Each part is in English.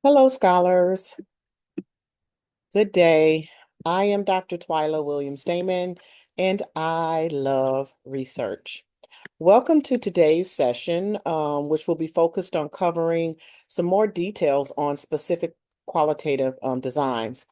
Hello, scholars. Good day. I am Dr. Twyla Williams Damon, and I love research. Welcome to today's session, which will be focused on covering some more details on specific qualitative designs.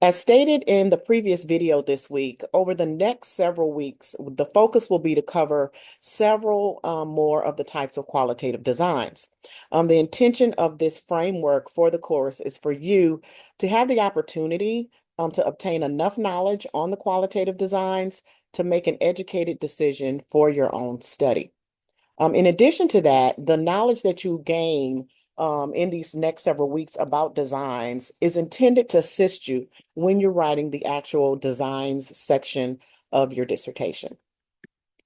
As stated in the previous video this week, over the next several weeks, the focus will be to cover several more of the types of qualitative designs. The intention of this framework for the course is for you to have the opportunity to obtain enough knowledge on the qualitative designs to make an educated decision for your own study. In addition to that, the knowledge that you gain in these next several weeks about designs is intended to assist you when you're writing the actual designs section of your dissertation.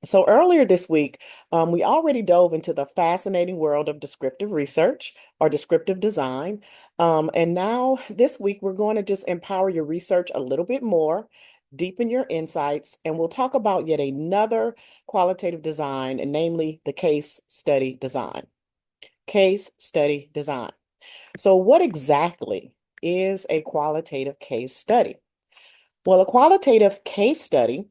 So earlier this week, we already dove into the fascinating world of descriptive research or descriptive design. And now this week, we're going to just empower your research a little bit more, deepen your insights, and we'll talk about yet another qualitative design, and namely the case study design. Case study design. So what exactly is a qualitative case study? Well, a qualitative case study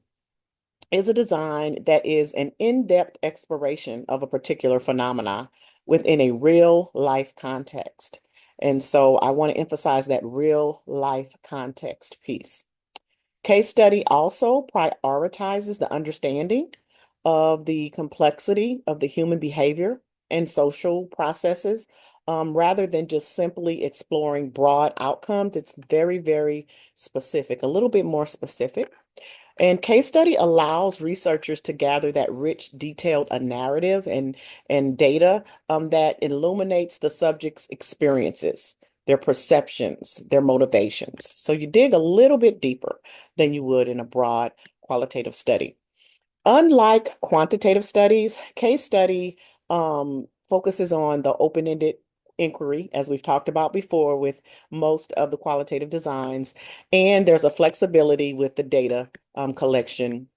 is a design that is an in-depth exploration of a particular phenomena within a real life context. And so I want to emphasize that real life context piece. Case study also prioritizes the understanding of the complexity of the human behavior and social processes, rather than just simply exploring broad outcomes. It's very, very specific, a little bit more specific. And case study allows researchers to gather that rich, detailed narrative and data that illuminates the subject's experiences, their perceptions, their motivations. So you dig a little bit deeper than you would in a broad qualitative study. Unlike quantitative studies, case study focuses on the open-ended inquiry, as we've talked about before with most of the qualitative designs, and there's a flexibility with the data collection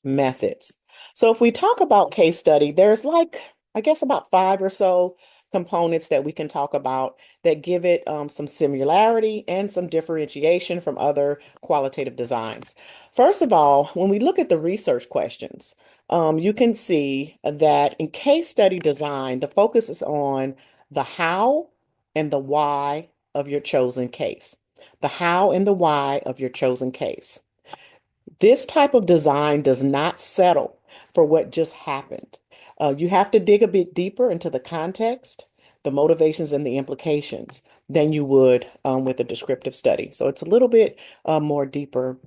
methods. So if we talk about case study, there's I guess, about five or so components that we can talk about that give it some similarity and some differentiation from other qualitative designs. First of all, when we look at the research questions, you can see that in case study design, the focus is on the how and the why of your chosen case. The how and the why of your chosen case. This type of design does not settle for what just happened. You have to dig a bit deeper into the context, the motivations, and the implications than you would with a descriptive study. So it's a little bit more deeper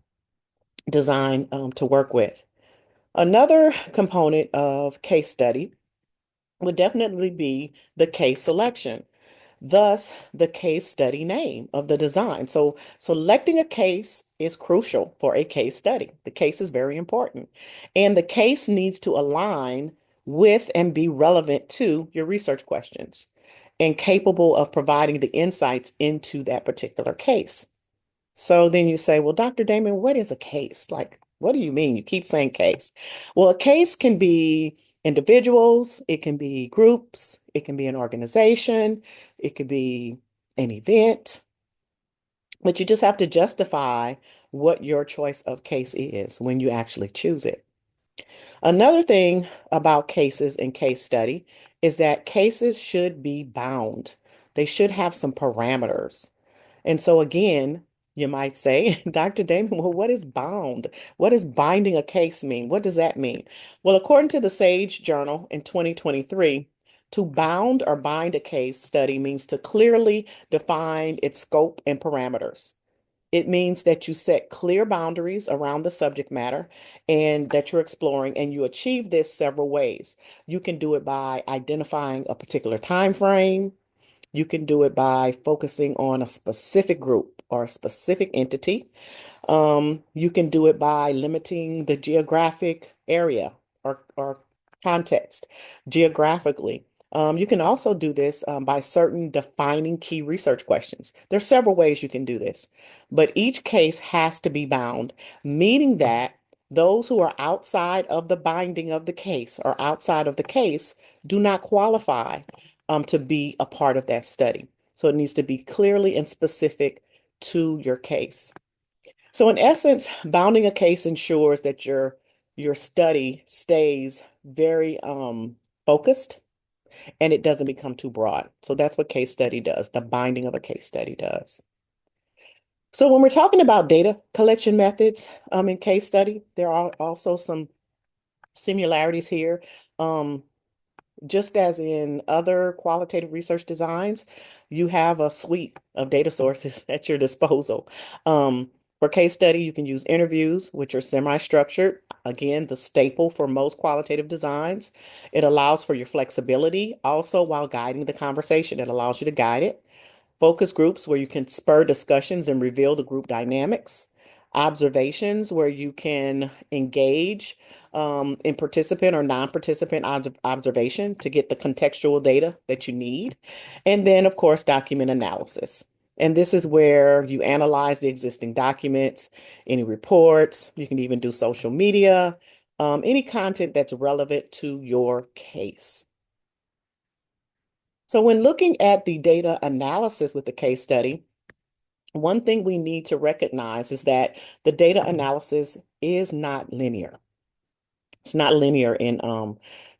design to work with. Another component of case study would definitely be the case selection. Thus, the case study name of the design. So selecting a case is crucial for a case study. The case is very important. And the case needs to align with and be relevant to your research questions and capable of providing the insights into that particular case. So then you say, well, Dr. Damon, what is a case? Like, what do you mean? You keep saying case. Well, a case can be individuals, it can be groups, it can be an organization, it could be an event, but you just have to justify what your choice of case is when you actually choose it. Another thing about cases and case study is that cases should be bound. They should have some parameters. And so again, you might say, Dr. Damon, well, what is bound? What does binding a case mean? What does that mean? Well, according to the Sage Journal in 2023, to bound or bind a case study means to clearly define its scope and parameters. It means that you set clear boundaries around the subject matter and that you're exploring, and you achieve this several ways. You can do it by identifying a particular time frame. You can do it by focusing on a specific group or a specific entity. You can do it by limiting the geographic area or context geographically. You can also do this by certain defining key research questions. There's several ways you can do this, but each case has to be bound, meaning that those who are outside of the binding of the case or outside of the case do not qualify to be a part of that study. So it needs to be clearly and specific to your case. So in essence, bounding a case ensures that your study stays very focused and it doesn't become too broad. So that's what case study does, the binding of a case study does. So when we're talking about data collection methods in case study, there are also some similarities here. Um, just as in other qualitative research designs, you have a suite of data sources at your disposal. For case study, you can use interviews, which are semi-structured. Again, the staple for most qualitative designs. It allows for your flexibility also while guiding the conversation. It allows you to guide it. Focus groups where you can spur discussions and reveal the group dynamics. Observations where you can engage in participant or non-participant observation to get the contextual data that you need. And then, of course, document analysis. And this is where you analyze the existing documents, any reports, you can even do social media, any content that's relevant to your case. So when looking at the data analysis with the case study, one thing we need to recognize is that the data analysis is not linear. It's not linear in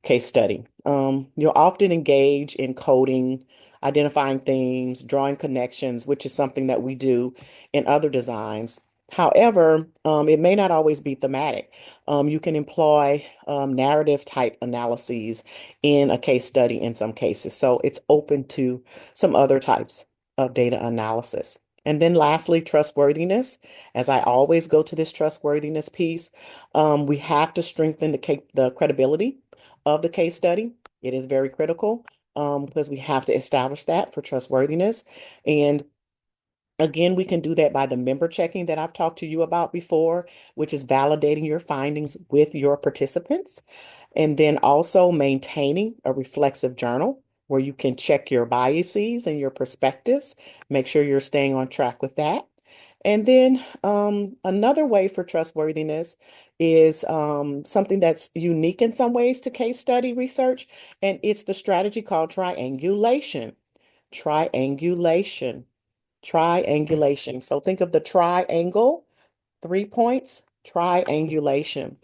case study. You'll often engage in coding, identifying themes, drawing connections, which is something that we do in other designs. However, it may not always be thematic. You can employ narrative type analyses in a case study in some cases. So it's open to some other types of data analysis. And then lastly, trustworthiness. As I always go to this trustworthiness piece, we have to strengthen the credibility of the case study. It is very critical because we have to establish that for trustworthiness. And again, we can do that by the member checking that I've talked to you about before, which is validating your findings with your participants. And then also maintaining a reflexive journal where you can check your biases and your perspectives, make sure you're staying on track with that. And then another way for trustworthiness is something that's unique in some ways to case study research, and it's the strategy called triangulation. Triangulation. Triangulation. So think of the triangle, 3 points, triangulation.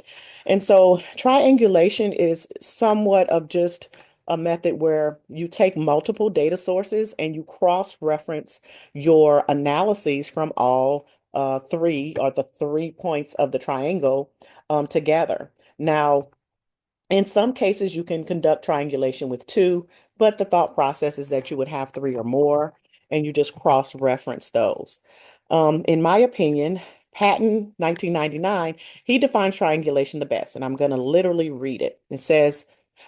And so triangulation is somewhat of just a method where you take multiple data sources and you cross-reference your analyses from all three or the 3 points of the triangle together. Now, in some cases, you can conduct triangulation with two, but the thought process is that you would have three or more, and you just cross-reference those. In my opinion, Patton, 1999, he defines triangulation the best, and I'm going to literally read it. It says,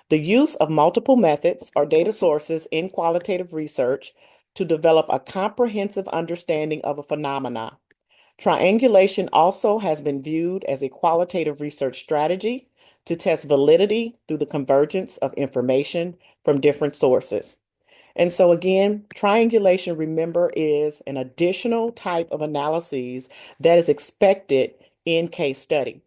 the use of multiple methods or data sources in qualitative research to develop a comprehensive understanding of a phenomena. Triangulation also has been viewed as a qualitative research strategy to test validity through the convergence of information from different sources. And so again, triangulation, remember, is an additional type of analyses that is expected in case study.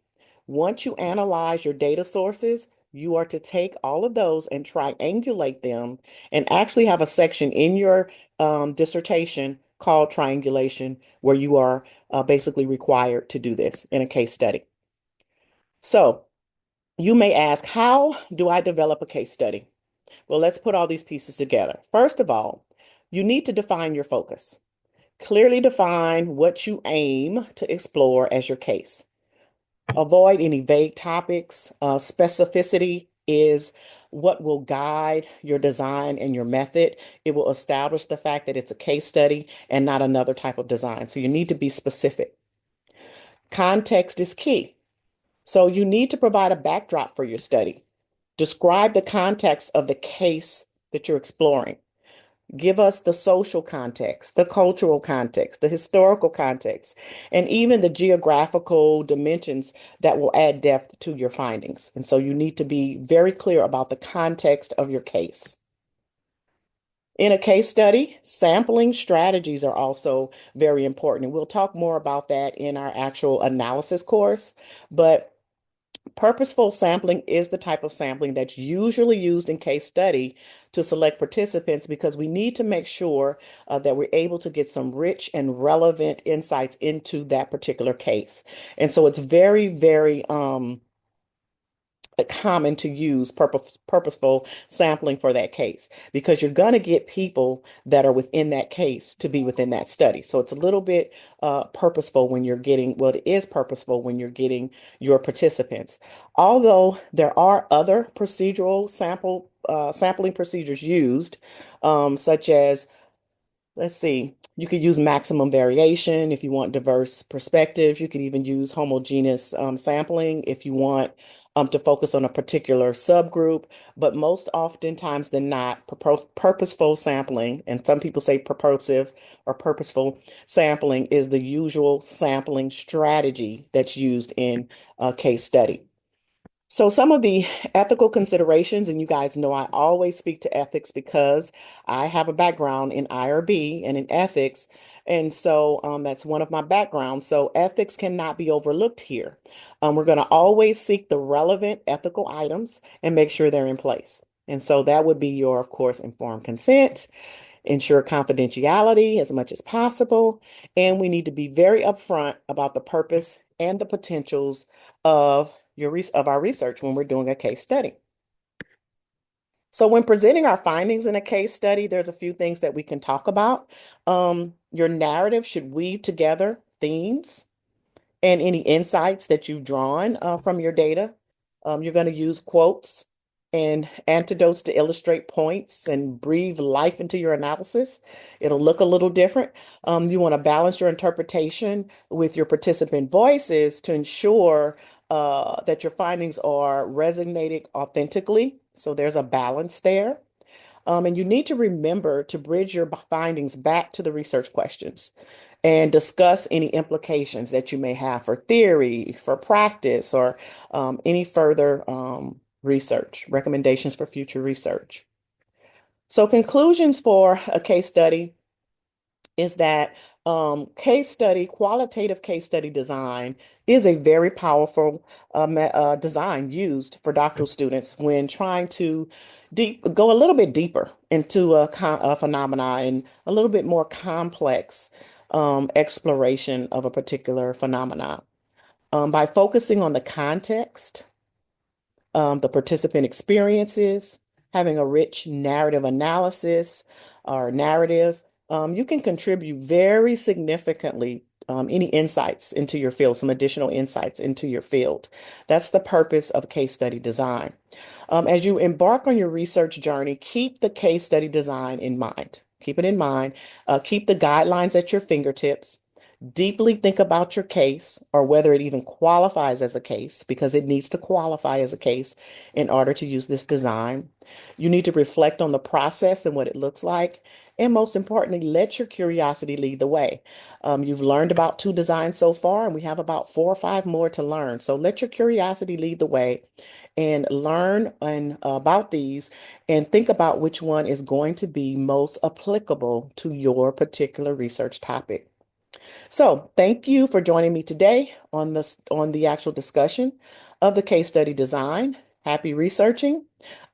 Once you analyze your data sources, you are to take all of those and triangulate them and actually have a section in your dissertation called triangulation where you are basically required to do this in a case study. So you may ask, how do I develop a case study? Well, let's put all these pieces together. First of all, you need to define your focus. Clearly define what you aim to explore as your case. Avoid any vague topics. Specificity is what will guide your design and your method. It will establish the fact that it's a case study and not another type of design. So you need to be specific. Context is key. So you need to provide a backdrop for your study. Describe the context of the case that you're exploring. Give us the social context, the cultural context, the historical context, and even the geographical dimensions that will add depth to your findings. And so you need to be very clear about the context of your case. In a case study, sampling strategies are also very important. And we'll talk more about that in our actual analysis course. But Purposeful sampling is the type of sampling that's usually used in case study to select participants because we need to make sure that we're able to get some rich and relevant insights into that particular case. And so it's very, very common to use purposeful sampling for that case because you're going to get people that are within that case to be within that study. So it's a little bit purposeful when you're getting, well, it is purposeful when you're getting your participants. Although there are other procedural sampling procedures used, such as let's see. You could use maximum variation if you want diverse perspectives. You could even use homogeneous sampling if you want to focus on a particular subgroup. But most oftentimes than not, purposeful sampling, and some people say purposive or purposeful sampling, is the usual sampling strategy that's used in a case study. So, some of the ethical considerations, and you guys know I always speak to ethics because I have a background in IRB and in ethics. And so that's one of my backgrounds. So, ethics cannot be overlooked here. We're going to always seek the relevant ethical items and make sure they're in place. And so that would be your, of course, informed consent, ensure confidentiality as much as possible, and we need to be very upfront about the purpose and the potentials of of our research when we're doing a case study. So when presenting our findings in a case study, there's a few things that we can talk about. Your narrative should weave together themes and any insights that you've drawn from your data. You're going to use quotes and anecdotes to illustrate points and breathe life into your analysis. It'll look a little different. You want to balance your interpretation with your participant voices to ensure that your findings are resonating authentically. So there's a balance there. And you need to remember to bridge your findings back to the research questions and discuss any implications that you may have for theory, for practice, or any further research, recommendations for future research. So conclusions for a case study is that qualitative case study design is a very powerful design used for doctoral students when trying to go a little bit deeper into a phenomena and a little bit more complex exploration of a particular phenomena. By focusing on the context, the participant experiences, having a rich narrative analysis or narrative, you can contribute very significantly any insights into your field, some additional insights into your field. That's the purpose of case study design. As you embark on your research journey, keep the case study design in mind. Keep it in mind. Keep the guidelines at your fingertips. Deeply think about your case or whether it even qualifies as a case because it needs to qualify as a case in order to use this design. You need to reflect on the process and what it looks like. And most importantly, let your curiosity lead the way. You've learned about 2 designs so far, and we have about 4 or 5 more to learn. So let your curiosity lead the way and learn about these and think about which one is going to be most applicable to your particular research topic. So thank you for joining me today on the actual discussion of the case study design. Happy researching.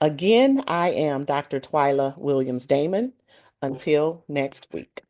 Again, I am Dr. Twyla Williams Damon. Until next week.